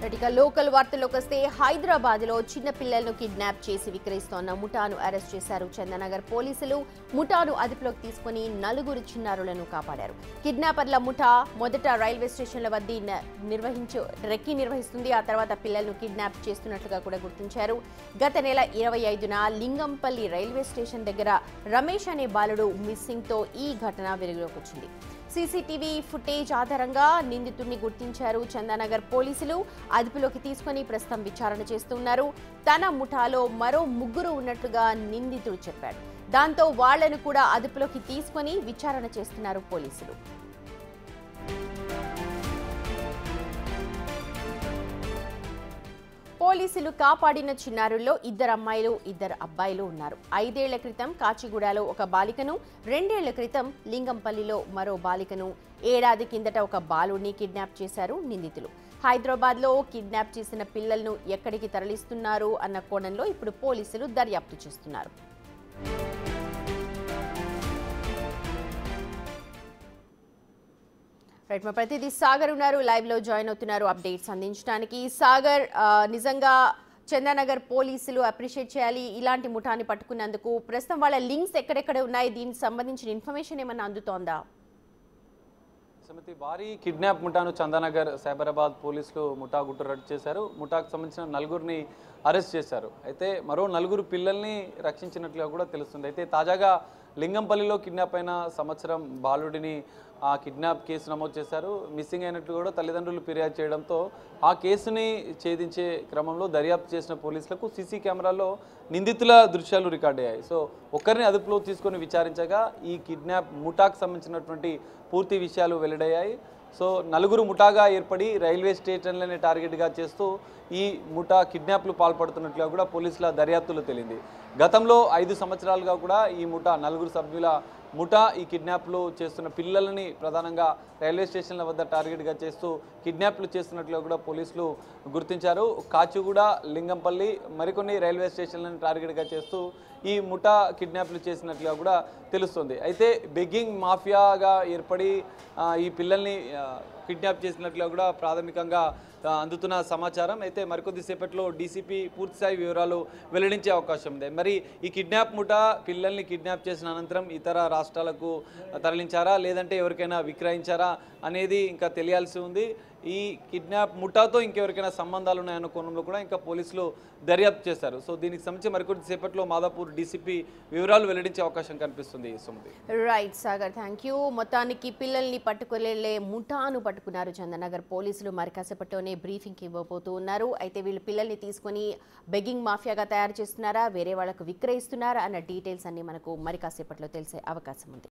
ఇక లోకల్ వార్తల్లోకి వస్తే హైదరాబాద్లో చిన్న పిల్లలను కిడ్నాప్ చేసి విక్రయిస్తోన్న ముఠాను అరెస్ట్ చేశారు చందానగర్ పోలీసులు. ముఠాను అదుపులోకి తీసుకుని 4 చిన్నారులను కాపాడారు. కిడ్నాపర్ల ముఠా మొదట రైల్వే స్టేషన్ల వద్ద రెక్కీ నిర్వహిస్తుంది. ఆ తర్వాత పిల్లలను కిడ్నాప్ చేస్తున్నట్లుగా కూడా గుర్తించారు. గత నెల 25న లింగంపల్లి రైల్వే స్టేషన్ దగ్గర రమేష్ అనే బాలుడు మిస్సింగ్ తో ఈ ఘటన వెలుగులోకి వచ్చింది. సీసీటీవీ ఫుటేజ్ ఆధారంగా నిందితుడిని గుర్తించారు చందానగర్ పోలీసులు. అదుపులోకి తీసుకుని ప్రస్తుతం విచారణ చేస్తున్నారు. తన ముఠాలో మరో 3 ఉన్నట్లుగా నిందితుడు చెప్పాడు. దాంతో వాళ్లను కూడా అదుపులోకి తీసుకుని విచారణ చేస్తున్నారు పోలీసులు. పోలీసులు కాపాడిన చిన్నారుల్లో 2 అమ్మాయిలు 2 అబ్బాయిలు ఉన్నారు. 5 ఏళ్ల క్రితం కాచిగూడలో ఒక బాలికను, 2 ఏళ్ల క్రితం లింగంపల్లిలో మరో బాలికను, ఏడాది కిందట ఒక బాలుడిని కిడ్నాప్ చేశారు నిందితులు. హైదరాబాద్లో కిడ్నాప్ చేసిన పిల్లలను ఎక్కడికి తరలిస్తున్నారు అన్న కోణంలో ఇప్పుడు పోలీసులు దర్యాప్తు చేస్తున్నారు. రైట్, మా ప్రతినిధి సాగర్ ఉన్నారు, లైవ్ లో జాయిన్ అవుతున్నారు అప్డేట్స్ అందించడానికి. సాగర్, నిజంగా చందానగర్ పోలీసులు అప్రిషియేట్ చేయాలి ఇలాంటి ముఠాన్ని పట్టుకున్నందుకు. ప్రస్తుతం వాళ్ళ లింక్స్ ఎక్కడెక్కడ ఉన్నాయి, దీనికి సంబంధించిన ఇన్ఫర్మేషన్ ఏమన్నా అందుతోందా? భారీ కిడ్నాప్ ముఠాను చందానగర్ సైబరాబాద్ పోలీసులు ముఠా గుట్టు రట్టు చేశారు. ముఠాకు సంబంధించిన 4 అరెస్ట్ చేశారు. అయితే మరో 4 పిల్లల్ని రక్షించినట్లుగా కూడా తెలుస్తుంది. అయితే తాజాగా లింగంపల్లిలో కిడ్నాప్ అయిన సంవత్సరం బాలుడిని ఆ కిడ్నాప్ కేసు నమోదు చేశారు. మిస్సింగ్ అయినట్లు కూడా తల్లిదండ్రులు ఫిర్యాదు చేయడంతో ఆ కేసుని ఛేదించే క్రమంలో దర్యాప్తు చేసిన పోలీసులకు సీసీ కెమెరాల్లో నిందితుల దృశ్యాలు రికార్డ్ అయ్యాయి. సో ఒక్కరిని అదుపులో తీసుకొని విచారించగా ఈ కిడ్నాప్ ముఠాకు సంబంధించినటువంటి పూర్తి విషయాలు వెల్లడయ్యాయి. సో 4 ముఠాగా ఏర్పడి రైల్వే స్టేషన్లనే టార్గెట్గా చేస్తూ ఈ ముఠా కిడ్నాప్లు పాల్పడుతున్నట్లుగా కూడా పోలీసుల దర్యాప్తులో తేలింది. గతంలో 5 సంవత్సరాలుగా కూడా ఈ ముఠా 4 సభ్యుల ముఠా ఈ కిడ్నాప్లు చేస్తున్న పిల్లలని ప్రధానంగా రైల్వే స్టేషన్ల వద్ద టార్గెట్గా చేస్తూ కిడ్నాప్లు చేస్తున్నట్లుగా కూడా పోలీసులు గుర్తించారు. కాచిగూడ, లింగంపల్లి మరికొన్ని రైల్వే స్టేషన్లను టార్గెట్గా చేస్తూ ఈ ముఠా కిడ్నాప్లు చేసినట్లుగా కూడా తెలుస్తుంది. అయితే బెగ్గింగ్ మాఫియాగా ఏర్పడి ఈ పిల్లల్ని కిడ్నాప్ చేసినట్లుగా కూడా ప్రాథమికంగా అందుతున్న సమాచారం. అయితే మరికొద్దిసేపట్లో డీసీపీ పూర్తిస్థాయి వివరాలు వెల్లడించే అవకాశం ఉంది. మరి ఈ కిడ్నాప్ ముఠా పిల్లల్ని కిడ్నాప్ చేసిన అనంతరం ఇతర రాష్ట్రాలకు తరలించారా లేదంటే ఎవరికైనా విక్రయించారా అనేది ఇంకా తెలియాల్సి ఉంది. ఈ కిడ్నాప్ ముఠాతో ఇంకెవరికైనా సంబంధాలు ఉన్నాయన్న కోణంలో కూడా ఇంకా పోలీసులు దర్యాప్తు చేశారు. సో దీనికి సంబంధించి మరికొద్దిసేపట్లో మాదాపూర్ డీసీపీ వివరాలు వెల్లడించే అవకాశం కనిపిస్తుంది. Sumathi. Right Sagar, thank you. మొత్తానికి పిల్లల్ని పట్టుకునే ముఠాను పట్టుకున్నారు చందానగర్ పోలీసులు. మరి కాసేపట్లోనే బ్రీఫింగ్ ఇవ్వబోతూ ఉన్నారు. అయితే వీళ్ళు పిల్లల్ని తీసుకుని బెగ్గింగ్ మాఫియాగా తయారు చేస్తున్నారా, వేరే వాళ్ళకు విక్రయిస్తున్నారా అన్న డీటెయిల్స్ అన్ని మనకు మరి కాసేపట్లో తెలిసే అవకాశం ఉంది.